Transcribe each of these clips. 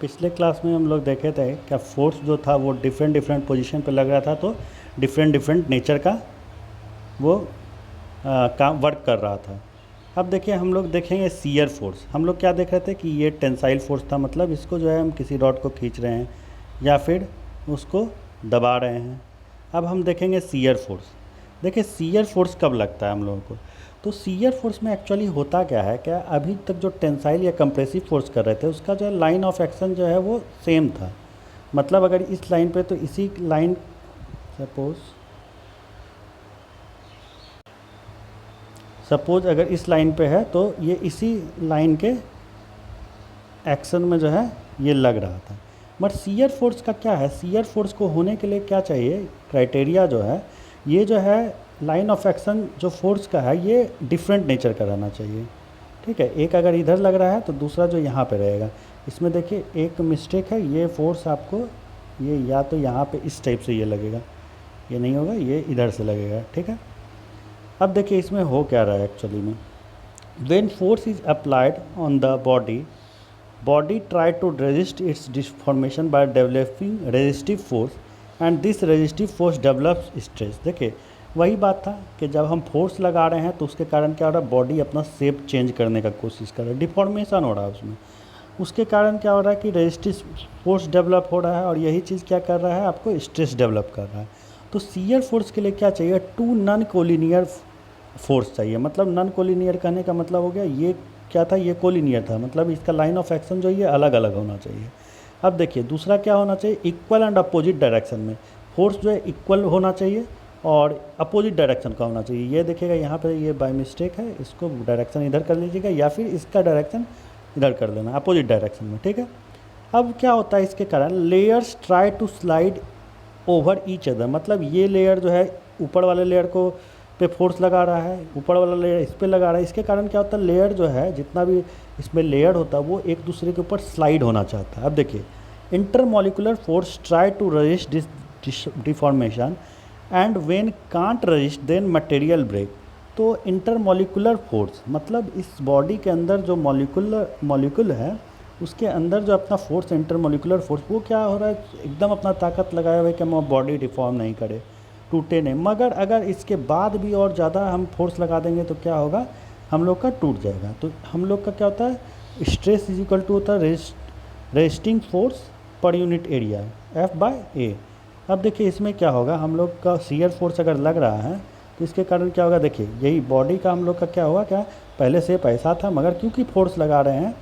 पिछले क्लास में हम लोग देखे थे क्या फोर्स जो था वो डिफरेंट डिफरेंट पोजीशन पे लग रहा था, तो डिफरेंट डिफरेंट नेचर का वो काम वर्क कर रहा था। अब देखिए हम लोग देखेंगे सीयर फोर्स। हम लोग क्या देख रहे थे कि ये टेंसाइल फोर्स था, मतलब इसको जो है हम किसी रॉड को खींच रहे हैं या फिर उसको दबा रहे हैं। अब हम देखेंगे सीयर फोर्स। देखिए सीयर फोर्स कब लगता है हम लोगों को, तो सीयर फोर्स में एक्चुअली होता क्या है, क्या अभी तक जो टेंसाइल या कंप्रेसिव फोर्स कर रहे थे उसका जो है लाइन ऑफ एक्शन जो है वो सेम था। मतलब अगर इस लाइन पे, तो इसी लाइन सपोज अगर इस लाइन पे है तो ये इसी लाइन के एक्शन में जो है ये लग रहा था। बट सीयर फोर्स का क्या है, सीयर फोर्स को होने के लिए क्या चाहिए, क्राइटेरिया जो है ये जो है लाइन ऑफ एक्शन जो फोर्स का है ये डिफरेंट नेचर का रहना चाहिए। ठीक है, एक अगर इधर लग रहा है तो दूसरा जो यहाँ पे रहेगा। इसमें देखिए एक मिस्टेक है, ये फोर्स आपको ये या तो यहाँ पे इस टाइप से ये लगेगा, ये नहीं होगा, ये इधर से लगेगा। ठीक है, अब देखिए इसमें हो क्या रहा है एक्चुअली में, when force is applied on the body try to resist its deformation by developing resistive force and this resistive force develops stress. देखिए वही बात था कि जब हम फोर्स लगा रहे हैं तो उसके कारण क्या हो रहा है, बॉडी अपना शेप चेंज करने का कोशिश कर रहा है, डिफॉर्मेशन हो रहा है उसमें। उसके कारण क्या हो रहा है कि रेजिस्टिव फोर्स डेवलप हो रहा है और यही चीज़ क्या कर रहा है, आपको स्ट्रेस डेवलप कर रहा है। तो सीयर फोर्स के लिए क्या चाहिए, टू नॉन कोलिनियर फोर्स चाहिए। मतलब नॉन कोलिनियर कहने का मतलब हो गया, ये क्या था, ये कोलिनियर था, मतलब इसका लाइन ऑफ एक्शन जो ये अलग अलग होना चाहिए। अब देखिए दूसरा क्या होना चाहिए, इक्वल एंड अपोजिट डायरेक्शन में फोर्स जो है इक्वल होना चाहिए और अपोजिट डायरेक्शन का होना चाहिए। ये देखिएगा यहाँ पे ये बाय मिस्टेक है, इसको डायरेक्शन इधर कर लीजिएगा या फिर इसका डायरेक्शन इधर कर लेना, अपोजिट डायरेक्शन में। ठीक है, अब क्या होता है इसके कारण, layers try to slide over each other. मतलब ये लेयर जो है ऊपर वाले लेयर को पे फोर्स लगा रहा है, ऊपर वाला लेयर इस पे लगा रहा है। इसके कारण क्या होता है, लेयर जो है जितना भी इसमें लेयर होता है वो एक दूसरे के ऊपर स्लाइड होना चाहता है। अब देखिए intermolecular force try to resist this deformation and when can't resist then material break. तो इंटरमोलिकुलर फोर्स मतलब इस बॉडी के अंदर जो मॉलिक्यूल है उसके अंदर जो अपना फोर्स, इंटरमोलिकुलर फोर्स, वो क्या हो रहा है, एकदम अपना ताकत लगाया हुआ है कि हम बॉडी डिफॉर्म नहीं करे, टूटे नहीं। मगर अगर इसके बाद भी और ज़्यादा हम फोर्स लगा देंगे तो क्या होगा, हम लोग का टूट जाएगा। तो हम लोग का क्या होता है, स्ट्रेस इज इक्वल टू होता है रेजिस्टिंग फोर्स पर यूनिट एरिया F/A। अब देखिए इसमें क्या होगा, हम लोग का शियर फोर्स अगर लग रहा है तो इसके कारण क्या होगा, देखिए यही बॉडी का हम लोग का क्या होगा, क्या पहले शेप ऐसा था मगर क्योंकि फोर्स लगा रहे हैं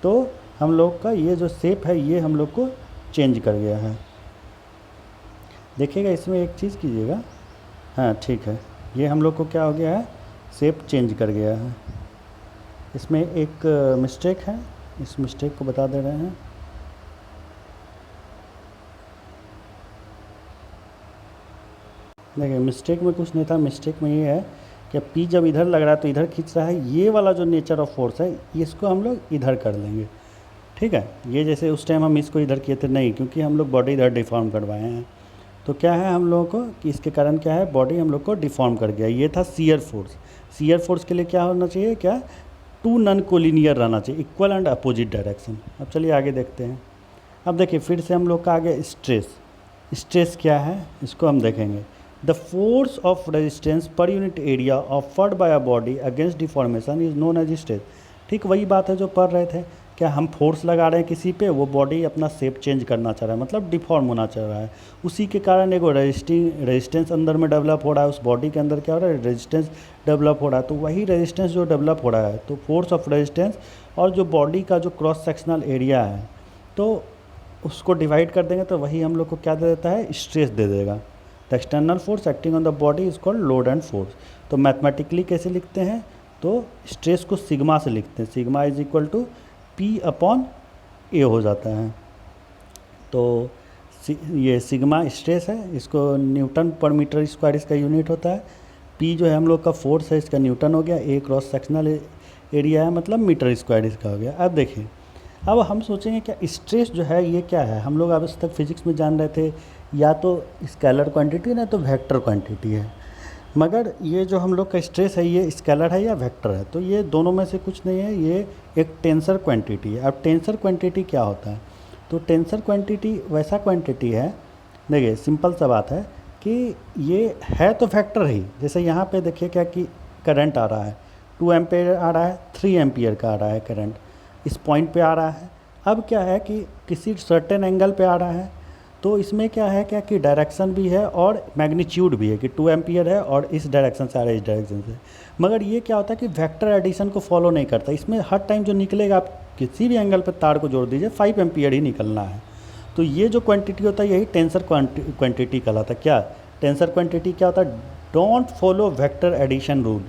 तो हम लोग का ये जो शेप है ये हम लोग को चेंज कर गया है। देखिएगा इसमें एक चीज़ कीजिएगा, हाँ ठीक है, ये हम लोग को क्या हो गया है, शेप चेंज कर गया है। इसमें एक मिस्टेक है, इस मिस्टेक को बता दे रहे हैं। देखिए मिस्टेक में कुछ नहीं था, मिस्टेक में ये है कि P जब इधर लग रहा है तो इधर खींच रहा है, ये वाला जो नेचर ऑफ फोर्स है इसको हम लोग इधर कर लेंगे। ठीक है, ये जैसे उस टाइम हम इसको इधर किए थे नहीं, क्योंकि हम लोग बॉडी इधर डिफॉर्म करवाए हैं। तो क्या है हम लोगों को कि इसके कारण क्या है, बॉडी हम लोग को डिफॉर्म कर गया। ये था सीयर फोर्स। सीयर फोर्स के लिए क्या होना चाहिए, क्या टू नॉन कोलिनियर रहना चाहिए, इक्वल एंड अपोजिट डायरेक्शन। अब चलिए आगे देखते हैं। अब देखिए फिर से हम लोग का आगे स्ट्रेस। स्ट्रेस क्या है इसको हम देखेंगे, the force of resistance per unit area offered by a body against deformation is known as stress. ठीक वही बात है जो पढ़ रहे थे, क्या हम फोर्स लगा रहे हैं किसी पे, वो बॉडी अपना शेप चेंज करना चाह रहा है, मतलब डिफॉर्म होना चाह रहा है। उसी के कारण एक रेजिस्टेंस अंदर में डेवलप हो रहा है, उस बॉडी के अंदर क्या हो रहा है, रेजिस्टेंस डेवलप हो रहा है। तो वही रेजिस्टेंस जो डेवलप हो रहा है, तो फोर्स ऑफ रेजिस्टेंस और जो बॉडी का जो क्रॉस सेक्शनल एरिया है तो उसको डिवाइड कर देंगे तो वही हम लोग को क्या दे देता है, स्ट्रेस दे देगा। The external force acting on the body is called load and force. तो मैथमेटिकली कैसे लिखते हैं, तो स्ट्रेस को सिग्मा से लिखते हैं, sigma is equal to P/A हो जाता है। तो ये सिग्मा स्ट्रेस है, इसको न्यूटन पर मीटर स्क्वायर इसका यूनिट होता है। P जो है हम लोग का फोर्स है, इसका न्यूटन हो गया। A क्रॉस सेक्शनल एरिया है, मतलब मीटर स्क्वायर इसका हो गया। अब देखिए अब हम सोचेंगे क्या स्ट्रेस जो है ये क्या है, हम लोग अब तक फिजिक्स में जान रहे थे या तो स्केलर क्वांटिटी ना तो वेक्टर क्वांटिटी है, मगर ये जो हम लोग का स्ट्रेस है ये स्केलर है या वेक्टर है, तो ये दोनों में से कुछ नहीं है, ये एक टेंसर क्वांटिटी है। अब टेंसर क्वांटिटी क्या होता है, तो टेंसर क्वांटिटी वैसा क्वांटिटी है, देखिए सिंपल सा बात है कि ये है तो वेक्टर ही। जैसे यहाँ पे देखिए क्या कि करंट आ रहा है, 2 एम्पियर आ रहा है, 3 एम्पियर का आ रहा है करंट, इस पॉइंट पे आ रहा है। अब क्या है कि किसी सर्टेन एंगल पे आ रहा है, तो इसमें क्या है क्या कि डायरेक्शन भी है और मैग्नीट्यूड भी है कि 2 एम्पियर है और इस डायरेक्शन से आ रहा है, इस डायरेक्शन से। मगर ये क्या होता है कि वेक्टर एडिशन को फॉलो नहीं करता। इसमें हर टाइम जो निकलेगा, आप किसी भी एंगल पे तार को जोड़ दीजिए, 5 एम्पियर ही निकलना है। तो ये जो क्वांटिटी होता है यही टेंसर क्वांटिटी कहलाता है। क्या टेंसर क्वांटिटी क्या होता है? Don't follow vector addition rule.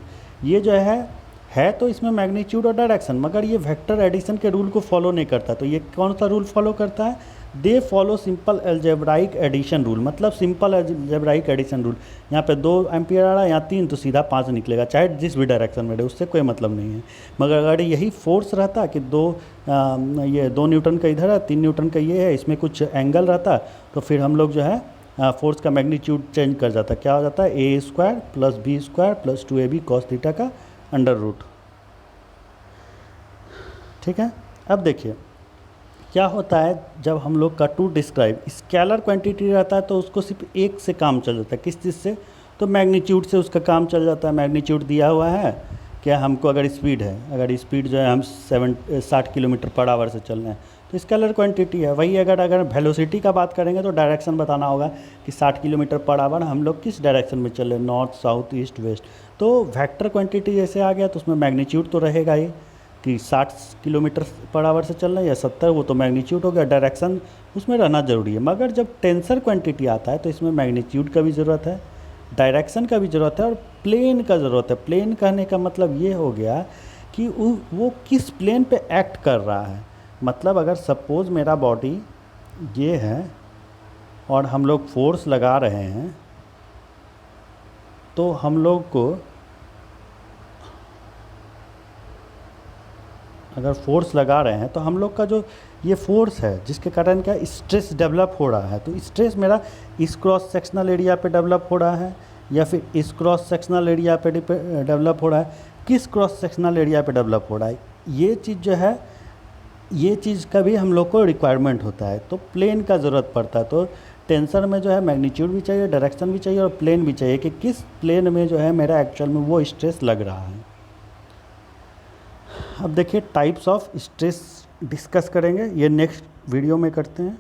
ये जो है तो इसमें मैग्नीट्यूड और डायरेक्शन, मगर ये वेक्टर एडिशन के रूल को फॉलो नहीं करता। तो ये कौन सा रूल फॉलो करता है? They follow simple algebraic addition rule. मतलब सिंपल अलजेब्राइक एडिशन रूल, यहाँ पे 2 एम्पियर आ रहा है, यहाँ 3, तो सीधा 5 निकलेगा, चाहे जिस भी डायरेक्शन में रहे, उससे कोई मतलब नहीं है। मगर अगर यही फोर्स रहता कि ये 2 न्यूटन का इधर है, 3 न्यूटन का ये है, इसमें कुछ एंगल रहता, तो फिर हम लोग जो है फोर्स का मैग्नीट्यूड चेंज कर जाता। क्या हो जाता है? a² + b² + 2ab cos theta का √। ठीक है। अब देखिए क्या होता है जब हम लोग का टू डिस्क्राइब स्केलर क्वांटिटी रहता है तो उसको सिर्फ एक से काम चल जाता है। किस चीज़ से? तो मैग्नीट्यूड से उसका काम चल जाता है। मैग्नीट्यूड दिया हुआ है क्या हमको, अगर स्पीड है, अगर स्पीड जो है हम 60 km/h से चल रहे हैं तो स्केलर क्वांटिटी है। वही अगर वेलोसिटी का बात करेंगे तो डायरेक्शन बताना होगा कि 60 km/h हम लोग किस डायरेक्शन में चल रहे हैं, नॉर्थ, साउथ, ईस्ट, वेस्ट। तो वेक्टर क्वांटिटी जैसे आ गया तो उसमें मैग्नीट्यूड तो रहेगा ही कि 60 km/h से चल रहा है या 70, वो तो मैग्नीट्यूड हो गया। डायरेक्शन उसमें रहना ज़रूरी है। मगर जब टेंसर क्वांटिटी आता है तो इसमें मैग्नीट्यूड का भी ज़रूरत है, डायरेक्शन का भी ज़रूरत है और प्लेन का ज़रूरत है। प्लेन कहने का मतलब ये हो गया कि वो किस प्लेन पे एक्ट कर रहा है। मतलब अगर सपोज़ मेरा बॉडी ये है और हम लोग फोर्स लगा रहे हैं, तो हम लोग को अगर फोर्स लगा रहे हैं तो हम लोग का जो ये फोर्स है जिसके कारण क्या स्ट्रेस डेवलप हो रहा है, तो स्ट्रेस मेरा इस क्रॉस सेक्शनल एरिया पे डेवलप हो रहा है या फिर इस क्रॉस सेक्शनल एरिया पे डेवलप हो रहा है। किस क्रॉस सेक्शनल एरिया पे डेवलप हो रहा है, ये चीज़ जो है, ये चीज़ का भी हम लोग को रिक्वायरमेंट होता है। तो प्लेन का ज़रूरत पड़ता है। तो टेंसर में जो है मैग्नीट्यूड भी चाहिए, डायरेक्शन भी चाहिए और प्लेन भी चाहिए कि किस प्लेन में जो है मेरा एक्चुअल में वो स्ट्रेस लग रहा है। अब देखिए टाइप्स ऑफ स्ट्रेस डिस्कस करेंगे, ये नेक्स्ट वीडियो में करते हैं।